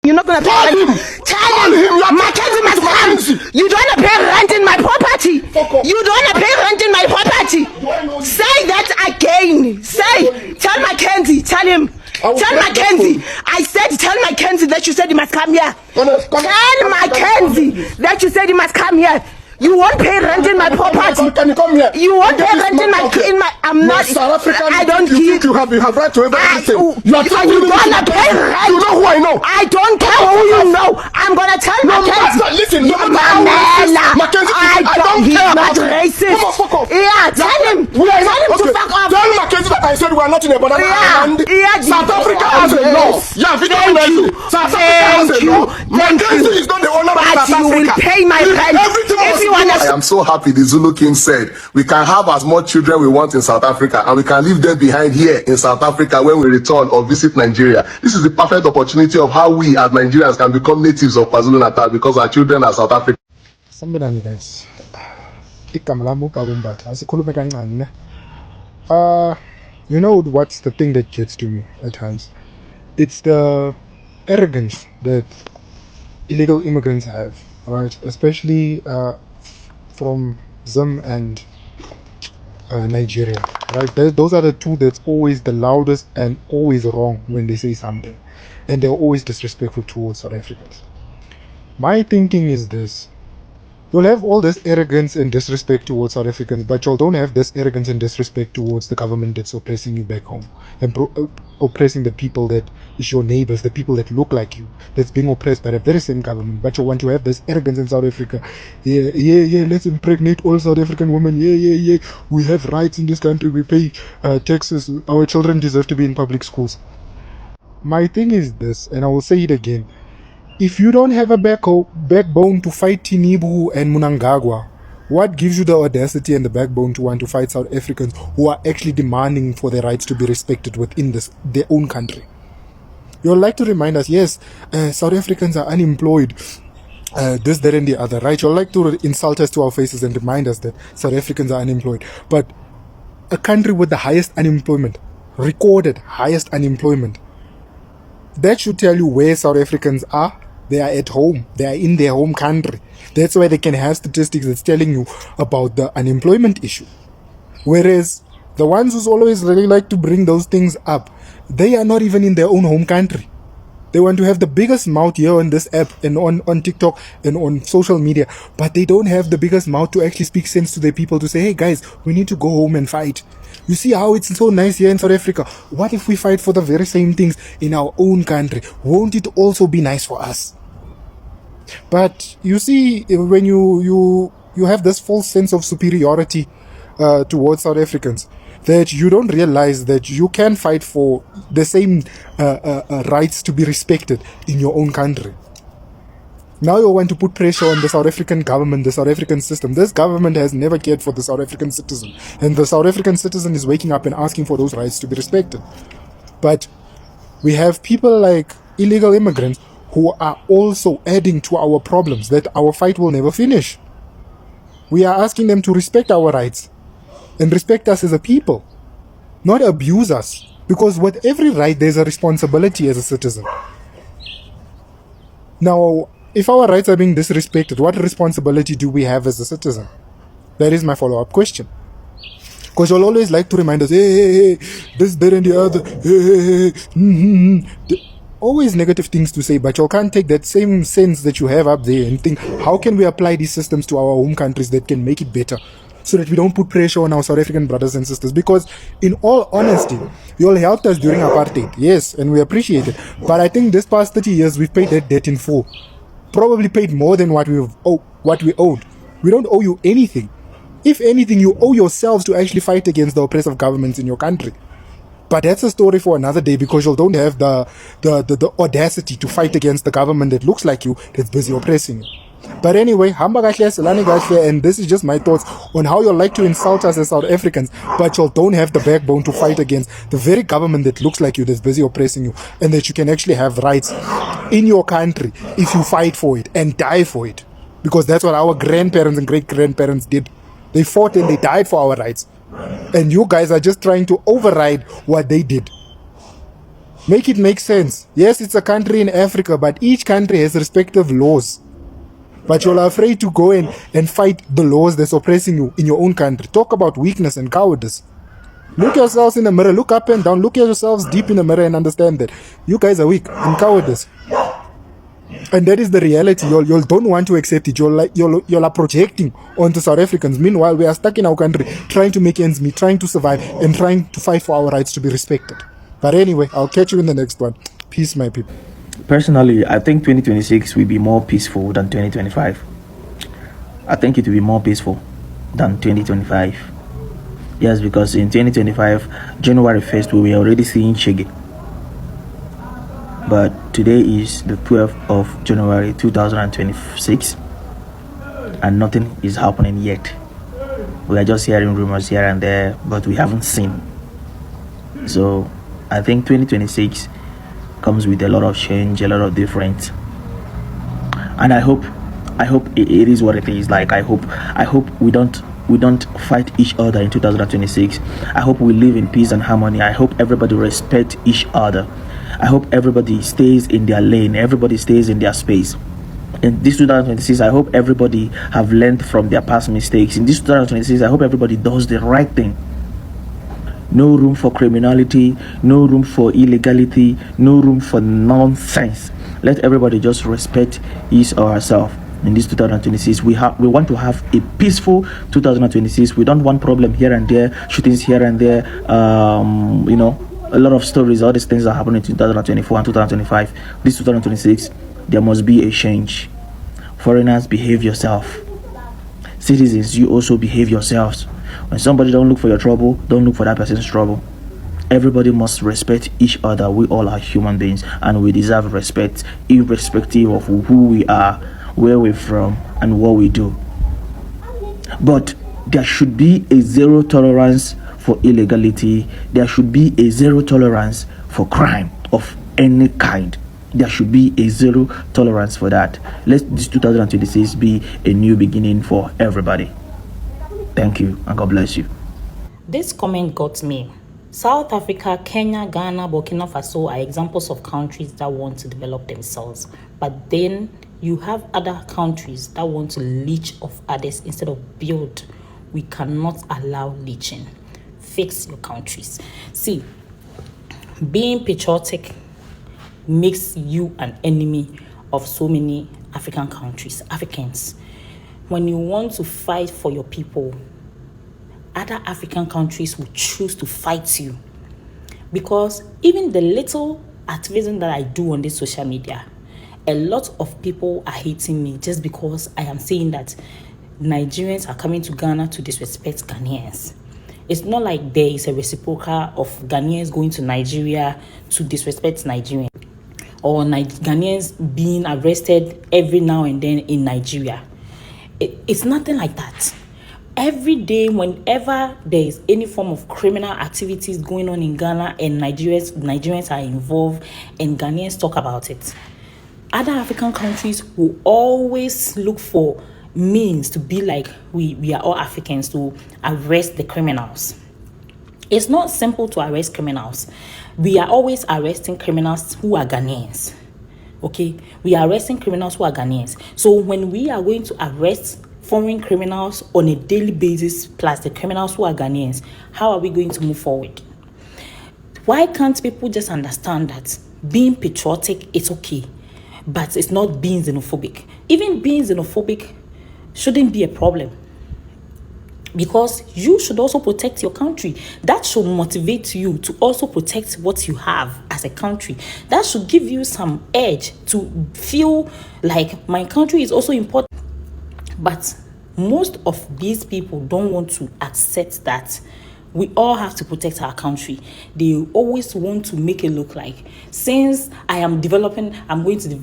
You're not gonna pay rent. Tell him Mackenzie must come. You don't wanna pay rent in my property. You don't wanna pay rent in my property. Say that again. Tell Mackenzie. Tell him. Tell Mackenzie. I said tell Mackenzie that you said he must come here. Tell Mackenzie that you said he must come here. You won't pay rent in my property. Can you come here? You won't pay rent in my. I'm not. South African. I don't you think you have right to everything. You are telling me gonna pay rent. You know who I know. I don't care who you know. I'm gonna tell Mackenzie. Listen, Mackenzie. I don't care. He's not racist. Fuck off. Yeah, tell him. Tell him to fuck off. Tell Mackenzie that I said we are not in a banana island. South Africa has a law. Yeah, thank you. South Africa has a law. Mackenzie is not the owner of South Africa. You will pay my rent. If you want I am so happy the Zulu King said we can have as much children we want in South Africa and we can leave them behind here in South Africa when we return or visit Nigeria. This is the perfect opportunity of how we as Nigerians can become natives of KwaZulu-Natal because our children are South African. Guys, you know what's the thing that gets to me at times? It's the arrogance that illegal immigrants have, right? Especially from Zim and Nigeria, right? Those are the two that's always the loudest and always wrong when they say something, and they're always disrespectful towards South Africans. My thinking is this: you'll have all this arrogance and disrespect towards South Africans, but you don't have this arrogance and disrespect towards the government that's oppressing you back home and oppressing the people that is your neighbors, the people that look like you, that's being oppressed by the very same government. But you want to have this arrogance in South Africa. Yeah, let's impregnate all South African women. Yeah, we have rights in this country. We pay taxes. Our children deserve to be in public schools. My thing is this, and I will say it again. If you don't have a backbone to fight Tinibu and Mnangagwa, what gives you the audacity and the backbone to want to fight South Africans who are actually demanding for their rights to be respected within their own country? You'd like to remind us, yes, South Africans are unemployed, this, that, and the other, right? You'd like to insult us to our faces and remind us that South Africans are unemployed. But a country with the highest unemployment, recorded highest unemployment, that should tell you where South Africans are. They are at home. They are in their home country. That's why they can have statistics that's telling you about the unemployment issue. Whereas the ones who always really like to bring those things up, they are not even in their own home country. They want to have the biggest mouth here on this app and on TikTok and on social media, but they don't have the biggest mouth to actually speak sense to their people to say, hey guys, we need to go home and fight. You see how it's so nice here in South Africa? What if we fight for the very same things in our own country? Won't it also be nice for us? But you see, when you have this false sense of superiority towards South Africans, that you don't realize that you can fight for the same rights to be respected in your own country. Now you want to put pressure on the South African government, the South African system. This government has never cared for the South African citizen. And the South African citizen is waking up and asking for those rights to be respected. But we have people like illegal immigrants who are also adding to our problems that our fight will never finish. We are asking them to respect our rights and respect us as a people, not abuse us. Because with every right, there's a responsibility as a citizen. Now, if our rights are being disrespected, what responsibility do we have as a citizen? That is my follow-up question. Because you'll always like to remind us, hey, this, that, and the other, always negative things to say, but you can't take that same sense that you have up there and think, how can we apply these systems to our home countries that can make it better, so that we don't put pressure on our South African brothers and sisters? Because in all honesty, you all helped us during apartheid, yes, and we appreciate it. But I think this past 30 years, we've paid that debt in full. Probably paid more than what we owed. We don't owe you anything. If anything, you owe yourselves to actually fight against the oppressive governments in your country. But that's a story for another day, because you don't have the audacity to fight against the government that looks like you, that's busy oppressing you. But anyway, and this is just my thoughts on how you like to insult us as South Africans, but you don't have the backbone to fight against the very government that looks like you, that's busy oppressing you, and that you can actually have rights in your country if you fight for it and die for it. Because that's what our grandparents and great-grandparents did. They fought and they died for our rights. And you guys are just trying to override what they did. Make it make sense. Yes, it's a country in Africa, but each country has respective laws. But you're afraid to go in and fight the laws that's oppressing you in your own country. Talk about weakness and cowardice. Look yourselves in the mirror, look up and down, look at yourselves deep in the mirror and understand that you guys are weak and cowardice. And that is the reality. You don't want to accept it. You're projecting onto South Africans. Meanwhile, we are stuck in our country trying to make ends meet, trying to survive, and trying to fight for our rights to be respected. But anyway, I'll catch you in the next one. Peace, my people. Personally, I think 2026 will be more peaceful than 2025. I think it will be more peaceful than 2025. Yes, because in 2025, January 1st, we were already seeing Shege. But today is the 12th of January 2026, and nothing is happening yet. We are just hearing rumors here and there, but we haven't seen. So I think 2026 comes with a lot of change, a lot of difference, and I hope it is what it is. Like I hope we don't fight each other in 2026. I hope we live in peace and harmony. I hope everybody respect each other. I hope everybody stays in their lane, everybody stays in their space. In this 2026, I hope everybody have learned from their past mistakes. In this 2026, I hope everybody does the right thing. No room for criminality, no room for illegality, no room for nonsense. Let everybody just respect his or herself. In this 2026, we want to have a peaceful 2026. We don't want problem here and there, shootings here and there, a lot of stories, all these things that happened in 2024 and 2025. This 2026, there must be a change. Foreigners, behave yourself. Citizens, you also behave yourselves. When somebody don't look for your trouble, don't look for that person's trouble. Everybody must respect each other. We all are human beings, and we deserve respect, irrespective of who we are, where we're from, and what we do. But there should be a zero tolerance for illegality. There should be a zero tolerance for crime of any kind. There should be a zero tolerance for that. Let this 2026 be a new beginning for everybody. Thank you, and God bless you. This comment got me. South Africa, Kenya, Ghana, Burkina Faso are examples of countries that want to develop themselves. But then you have other countries that want to leech off others instead of build. We cannot allow leeching. Fix your countries. See, being patriotic makes you an enemy of so many African countries, Africans. When you want to fight for your people, other African countries will choose to fight you. Because even the little activism that I do on this social media, a lot of people are hating me just because I am saying that Nigerians are coming to Ghana to disrespect Ghanaians. It's not like there is a reciprocal of Ghanaians going to Nigeria to disrespect Nigerians, or Ghanaians being arrested every now and then in Nigeria. It's nothing like that. Every day, whenever there is any form of criminal activities going on in Ghana and Nigerians are involved and Ghanaians talk about it, other African countries will always look for means to be like we are all Africans, to arrest the criminals. It's not simple to arrest criminals. We are always arresting criminals who are Ghanaians. Okay, we are arresting criminals who are Ghanaians. So when we are going to arrest foreign criminals on a daily basis, plus the criminals who are Ghanaians, how are we going to move forward? Why can't people just understand that being patriotic is okay, but it's not being xenophobic? Even being xenophobic shouldn't be a problem, because you should also protect your country. That should motivate you to also protect what you have as a country. That should give you some edge to feel like my country is also important. But most of these people don't want to accept that we all have to protect our country. They always want to make it look like, since I am developing, I'm going to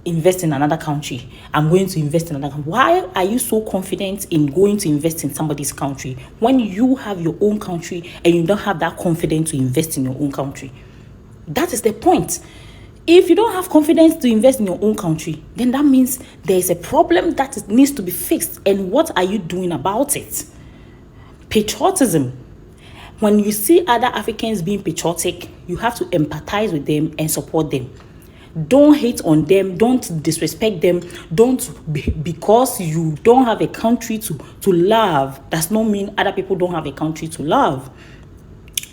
invest in another country. I'm going to invest in another country. Why are you so confident in going to invest in somebody's country when you have your own country and you don't have that confidence to invest in your own country? That is the point. If you don't have confidence to invest in your own country, then that means there is a problem that needs to be fixed. And what are you doing about it? Patriotism. when you see other Africans being patriotic, you have to empathize with them and support them. Don't hate on them. Don't disrespect them. Because you don't have a country to love, does not mean other people don't have a country to love.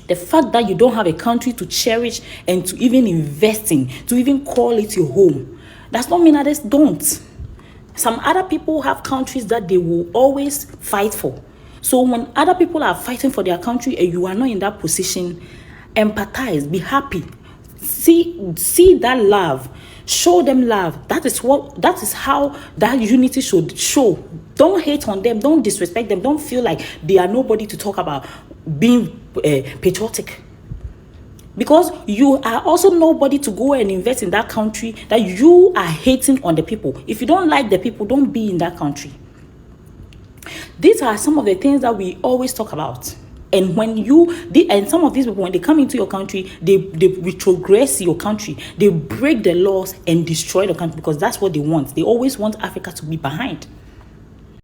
The fact that you don't have a country to cherish and to even invest in, to even call it your home, does not mean others don't. Some other people have countries that they will always fight for. So when other people are fighting for their country and you are not in that position, empathize, be happy. See that love, show them love. That is how that unity should show. Don't hate on them, don't disrespect them, don't feel like they are nobody to talk about being patriotic. Because you are also nobody to go and invest in that country that you are hating on the people. If you don't like the people, don't be in that country. These are some of the things that we always talk about. And some of these people, when they come into your country, they retrogress your country. They break the laws and destroy the country because that's what they want. They always want Africa to be behind.